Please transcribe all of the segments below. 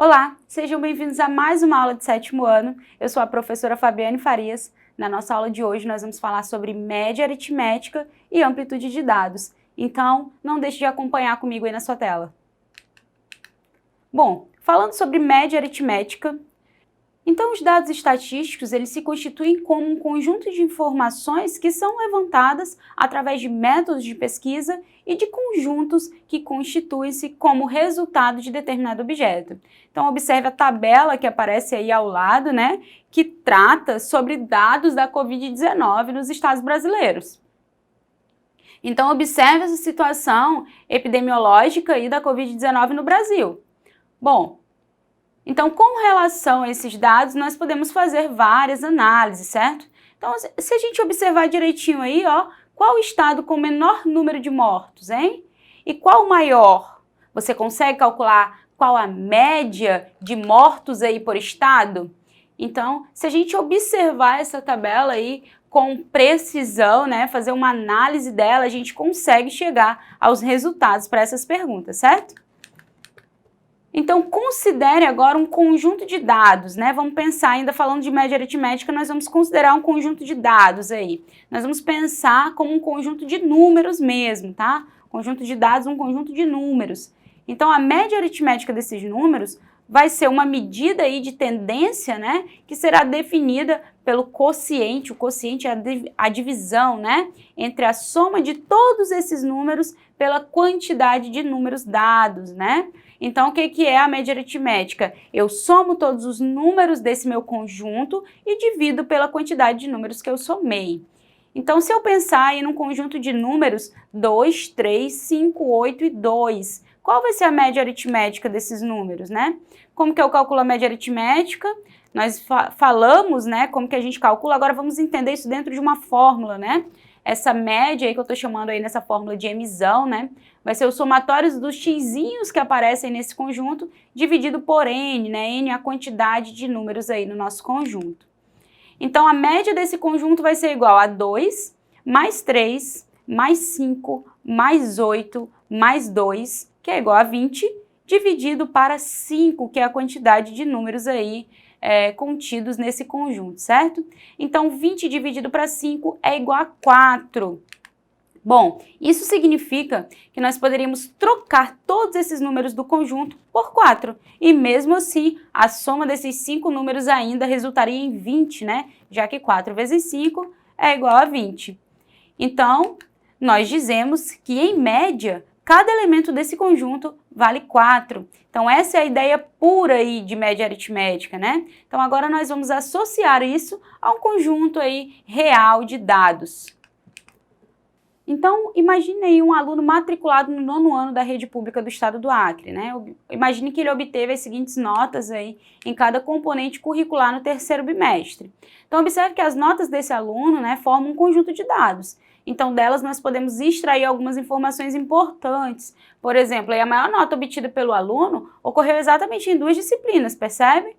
Olá, sejam bem-vindos a mais uma aula de 7º ano. Eu sou a professora Fabiane Farias. Na nossa aula de hoje nós vamos falar sobre média aritmética e amplitude de dados. Então, não deixe de acompanhar comigo aí na sua tela. Bom, falando sobre média aritmética, então os dados estatísticos eles se constituem como um conjunto de informações que são levantadas através de métodos de pesquisa e de conjuntos que constituem-se como resultado de determinado objeto. Então observe a tabela que aparece aí ao lado, né, que trata sobre dados da Covid-19 nos estados brasileiros. Então observe essa situação epidemiológica aí da Covid-19 no Brasil. Bom, então, com relação a esses dados, nós podemos fazer várias análises, certo? Então, se a gente observar direitinho aí, ó, qual o estado com o menor número de mortos, hein? E qual o maior? Você consegue calcular qual a média de mortos aí por estado? Então, se a gente observar essa tabela aí com precisão, né, fazer uma análise dela, a gente consegue chegar aos resultados para essas perguntas, certo? Então, considere agora um conjunto de dados, né? Vamos pensar, ainda falando de média aritmética, nós vamos considerar um conjunto de dados aí. Nós vamos pensar como um conjunto de números mesmo, tá? Conjunto de dados, um conjunto de números. Então, a média aritmética desses números vai ser uma medida aí de tendência, né? Que será definida pelo quociente. O quociente é a divisão, né? Entre a soma de todos esses números pela quantidade de números dados, né? Então, o que é a média aritmética? Eu somo todos os números desse meu conjunto e divido pela quantidade de números que eu somei. Então, se eu pensar aí num conjunto de números 2, 3, 5, 8 e 2, qual vai ser a média aritmética desses números, né? Como que eu calculo a média aritmética? Nós falamos, né, como que a gente calcula, agora vamos entender isso dentro de uma fórmula, né? Essa média aí que eu estou chamando aí nessa fórmula de emisão, né? Vai ser o somatório dos xzinhos que aparecem nesse conjunto dividido por n, né? N é a quantidade de números aí no nosso conjunto. Então, a média desse conjunto vai ser igual a 2, mais 3, mais 5, mais 8, mais 2, que é igual a 20, dividido para 5, que é a quantidade de números aí contidos nesse conjunto, certo? Então, 20 dividido para 5 é igual a 4. Bom, isso significa que nós poderíamos trocar todos esses números do conjunto por 4. E mesmo assim, a soma desses 5 números ainda resultaria em 20, né? Já que 4 vezes 5 é igual a 20. Então, nós dizemos que, em média, cada elemento desse conjunto vale 4. Então, essa é a ideia pura aí de média aritmética, né? Então, agora nós vamos associar isso a um conjunto aí real de dados. Então, imagine aí um aluno matriculado no 9º ano da rede pública do estado do Acre, né? Imagine que ele obteve as seguintes notas aí em cada componente curricular no 3º bimestre. Então, observe que as notas desse aluno, né, formam um conjunto de dados. Então, delas nós podemos extrair algumas informações importantes. Por exemplo, a maior nota obtida pelo aluno ocorreu exatamente em 2 disciplinas, percebe?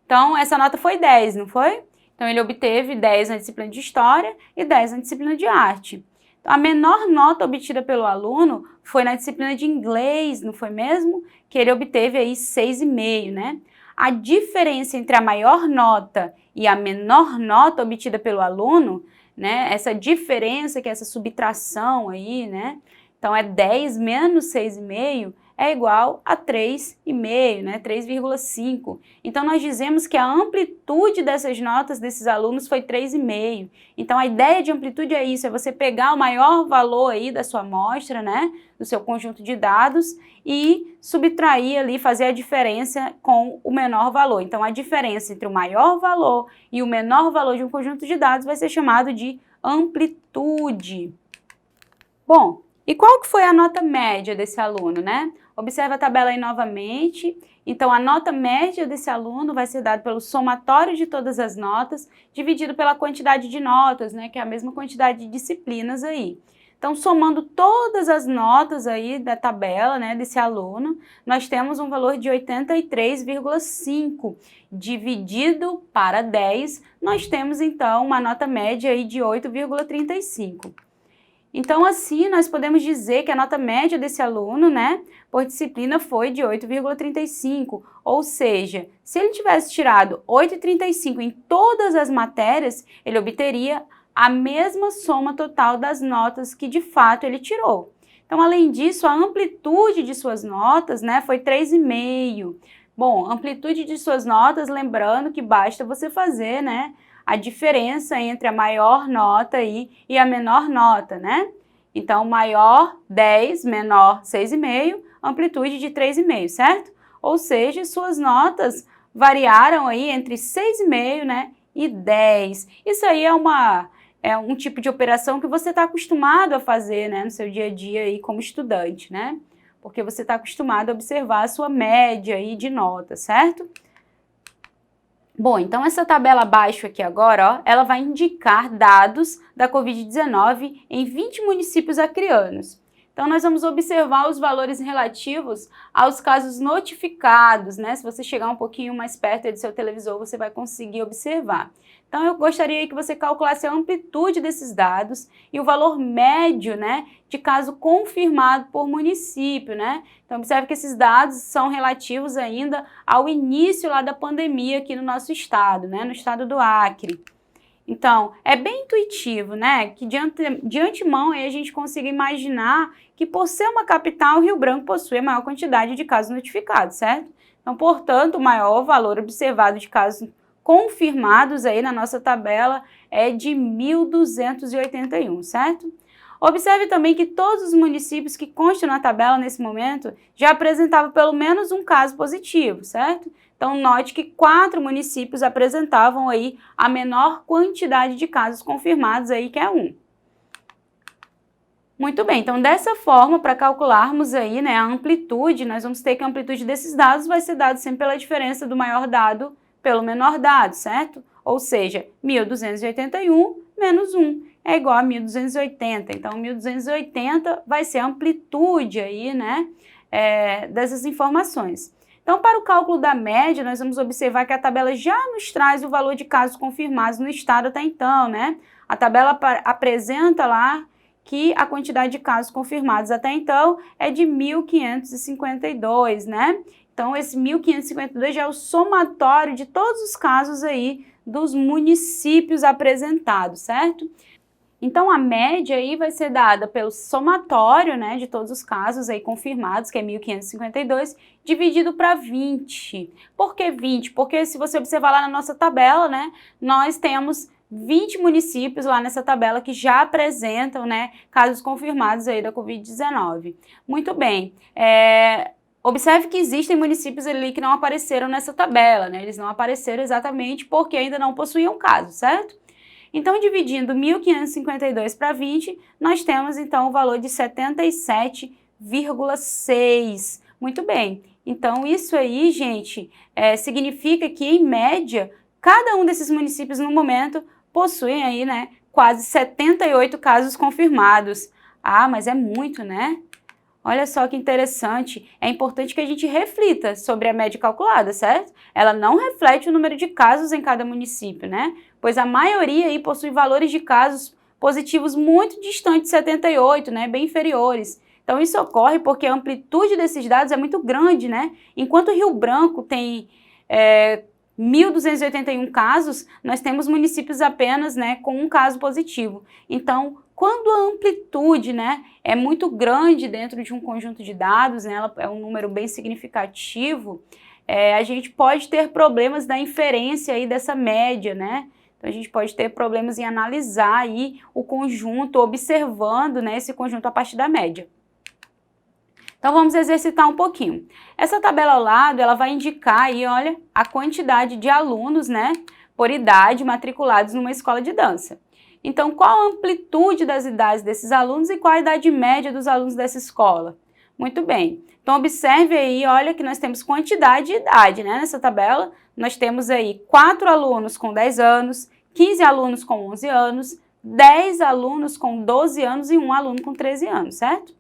Então, essa nota foi 10, não foi? Então, ele obteve 10 na disciplina de História e 10 na disciplina de Arte. A menor nota obtida pelo aluno foi na disciplina de Inglês, não foi mesmo? Que ele obteve aí 6,5, né? A diferença entre a maior nota e a menor nota obtida pelo aluno, né? Essa diferença, que é essa subtração aí, né? Então, é 10 menos 6,5 é igual a 3,5, né? 3,5. Então, nós dizemos que a amplitude dessas notas desses alunos foi 3,5. Então, a ideia de amplitude é isso, é você pegar o maior valor aí da sua amostra, né? Do seu conjunto de dados e subtrair ali, fazer a diferença com o menor valor. Então, a diferença entre o maior valor e o menor valor de um conjunto de dados vai ser chamado de amplitude. Bom, e qual que foi a nota média desse aluno, né? Observe a tabela aí novamente. Então, a nota média desse aluno vai ser dada pelo somatório de todas as notas, dividido pela quantidade de notas, né? Que é a mesma quantidade de disciplinas aí. Então, somando todas as notas aí da tabela, né, desse aluno, nós temos um valor de 83,5. Dividido para 10, nós temos, então, uma nota média aí de 8,35. Então, assim, nós podemos dizer que a nota média desse aluno, né, por disciplina foi de 8,35, ou seja, se ele tivesse tirado 8,35 em todas as matérias, ele obteria a mesma soma total das notas que de fato ele tirou. Então, além disso, a amplitude de suas notas, né, foi 3,5. Bom, amplitude de suas notas, lembrando que basta você fazer, né, a diferença entre a maior nota aí e a menor nota, né? Então, maior 10, menor 6,5, amplitude de 3,5, certo? Ou seja, suas notas variaram aí entre 6,5, né, e 10. Isso aí é um tipo de operação que você está acostumado a fazer, né, no seu dia a dia aí como estudante, né? Porque você está acostumado a observar a sua média aí de nota, certo? Bom, então essa tabela abaixo aqui agora, ó, ela vai indicar dados da Covid-19 em 20 municípios acreanos. Então, nós vamos observar os valores relativos aos casos notificados, né? Se você chegar um pouquinho mais perto do seu televisor, você vai conseguir observar. Então, eu gostaria que você calculasse a amplitude desses dados e o valor médio, né, de caso confirmado por município, né? Então, observe que esses dados são relativos ainda ao início lá da pandemia aqui no nosso estado, né, no estado do Acre. Então, é bem intuitivo, né, que de antemão aí a gente consiga imaginar que por ser uma capital, Rio Branco possui a maior quantidade de casos notificados, certo? Então, portanto, o maior valor observado de casos confirmados aí na nossa tabela é de 1.281, certo? Observe também que todos os municípios que constam na tabela nesse momento já apresentavam pelo menos um caso positivo, certo? Então, note que 4 municípios apresentavam aí a menor quantidade de casos confirmados aí, que é 1. Muito bem, então dessa forma, para calcularmos aí, né, a amplitude, nós vamos ter que a amplitude desses dados vai ser dado sempre pela diferença do maior dado pelo menor dado, certo? Ou seja, 1.281 menos 1 é igual a 1.280. Então, 1.280 vai ser a amplitude aí, né, dessas informações. Então, para o cálculo da média, nós vamos observar que a tabela já nos traz o valor de casos confirmados no estado até então, né? A tabela apresenta lá que a quantidade de casos confirmados até então é de 1.552, né? Então, esse 1.552 já é o somatório de todos os casos aí dos municípios apresentados, certo? Então, a média aí vai ser dada pelo somatório, né, de todos os casos aí confirmados, que é 1.552, dividido para 20. Por que 20? Porque se você observar lá na nossa tabela, né, nós temos 20 municípios lá nessa tabela que já apresentam, né, casos confirmados aí da Covid-19. Muito bem. Observe que existem municípios ali que não apareceram nessa tabela, né? Eles não apareceram exatamente porque ainda não possuíam caso, certo? Então, dividindo 1.552 para 20, nós temos então o valor de 77,6. Muito bem. Então, isso aí, gente, significa que, em média, cada um desses municípios no momento possuem aí, né, quase 78 casos confirmados. Ah, mas é muito, né? Olha só que interessante, é importante que a gente reflita sobre a média calculada, certo? Ela não reflete o número de casos em cada município, né? Pois a maioria aí possui valores de casos positivos muito distantes de 78, né? Bem inferiores. Então isso ocorre porque a amplitude desses dados é muito grande, né? Enquanto Rio Branco tem 1.281 casos, nós temos municípios apenas, né, com um caso positivo. Então, quando a amplitude, né, é muito grande dentro de um conjunto de dados, né, ela é um número bem significativo, a gente pode ter problemas da inferência aí dessa média, né? Então, a gente pode ter problemas em analisar aí o conjunto, observando, né, esse conjunto a partir da média. Então, vamos exercitar um pouquinho. Essa tabela ao lado, ela vai indicar aí, olha, a quantidade de alunos, né, por idade matriculados numa escola de dança. Então, qual a amplitude das idades desses alunos e qual a idade média dos alunos dessa escola? Muito bem. Então, observe aí, olha, que nós temos quantidade e idade, né, nessa tabela. Nós temos aí 4 alunos com 10 anos, 15 alunos com 11 anos, 10 alunos com 12 anos e 1 aluno com 13 anos, certo?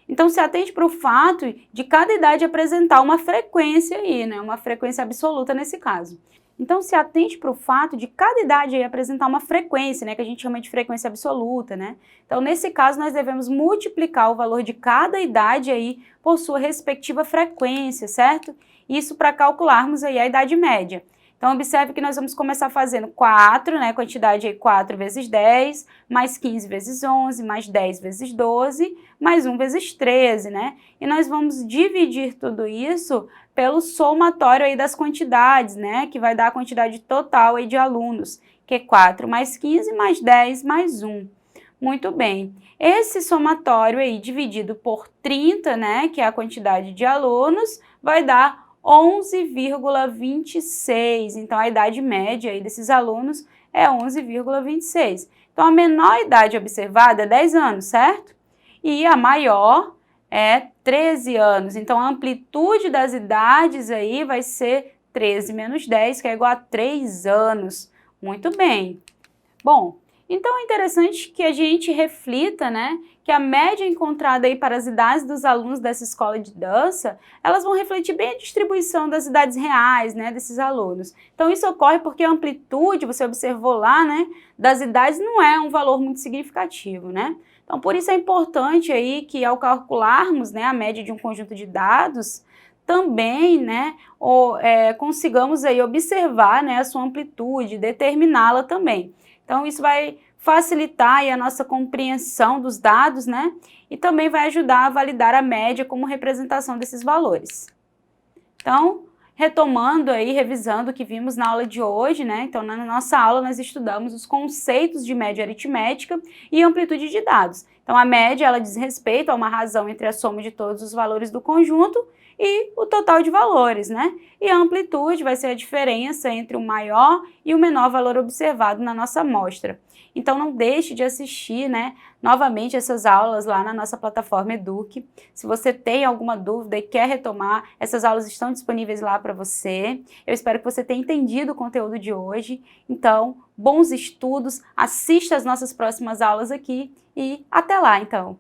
Então, se atente para o fato de cada idade apresentar uma frequência aí, né? Uma frequência absoluta nesse caso. Então, se atente para o fato de cada idade aí apresentar uma frequência, né, que a gente chama de frequência absoluta, né? Então, nesse caso, nós devemos multiplicar o valor de cada idade aí por sua respectiva frequência, certo? Isso para calcularmos aí a idade média. Então, observe que nós vamos começar fazendo 4, né, quantidade aí 4 vezes 10, mais 15 vezes 11, mais 10 vezes 12, mais 1 vezes 13, né? E nós vamos dividir tudo isso pelo somatório aí das quantidades, né, que vai dar a quantidade total aí de alunos, que é 4 mais 15 mais 10 mais 1. Muito bem. Esse somatório aí dividido por 30, né, que é a quantidade de alunos, vai dar 11,26. Então, a idade média aí desses alunos é 11,26. Então, a menor idade observada é 10 anos, certo? E a maior é 13 anos. Então, a amplitude das idades aí vai ser 13 menos 10, que é igual a 3 anos. Muito bem. Bom, então é interessante que a gente reflita, né, que a média encontrada aí para as idades dos alunos dessa escola de dança, elas vão refletir bem a distribuição das idades reais, né, desses alunos. Então isso ocorre porque a amplitude, você observou lá, né, das idades não é um valor muito significativo, né? Então por isso é importante aí que ao calcularmos, né, a média de um conjunto de dados, também, né, consigamos aí observar, né, a sua amplitude, determiná-la também. Então, isso vai facilitar aí a nossa compreensão dos dados, né? E também vai ajudar a validar a média como representação desses valores. Então, retomando aí, revisando o que vimos na aula de hoje, né? Então, na nossa aula, nós estudamos os conceitos de média aritmética e amplitude de dados. Então, a média, ela diz respeito a uma razão entre a soma de todos os valores do conjunto e o total de valores, né? E a amplitude vai ser a diferença entre o maior e o menor valor observado na nossa amostra. Então não deixe de assistir, né, novamente essas aulas lá na nossa plataforma Eduque. Se você tem alguma dúvida e quer retomar, essas aulas estão disponíveis lá para você. Eu espero que você tenha entendido o conteúdo de hoje. Então, bons estudos, assista às nossas próximas aulas aqui e até lá, então!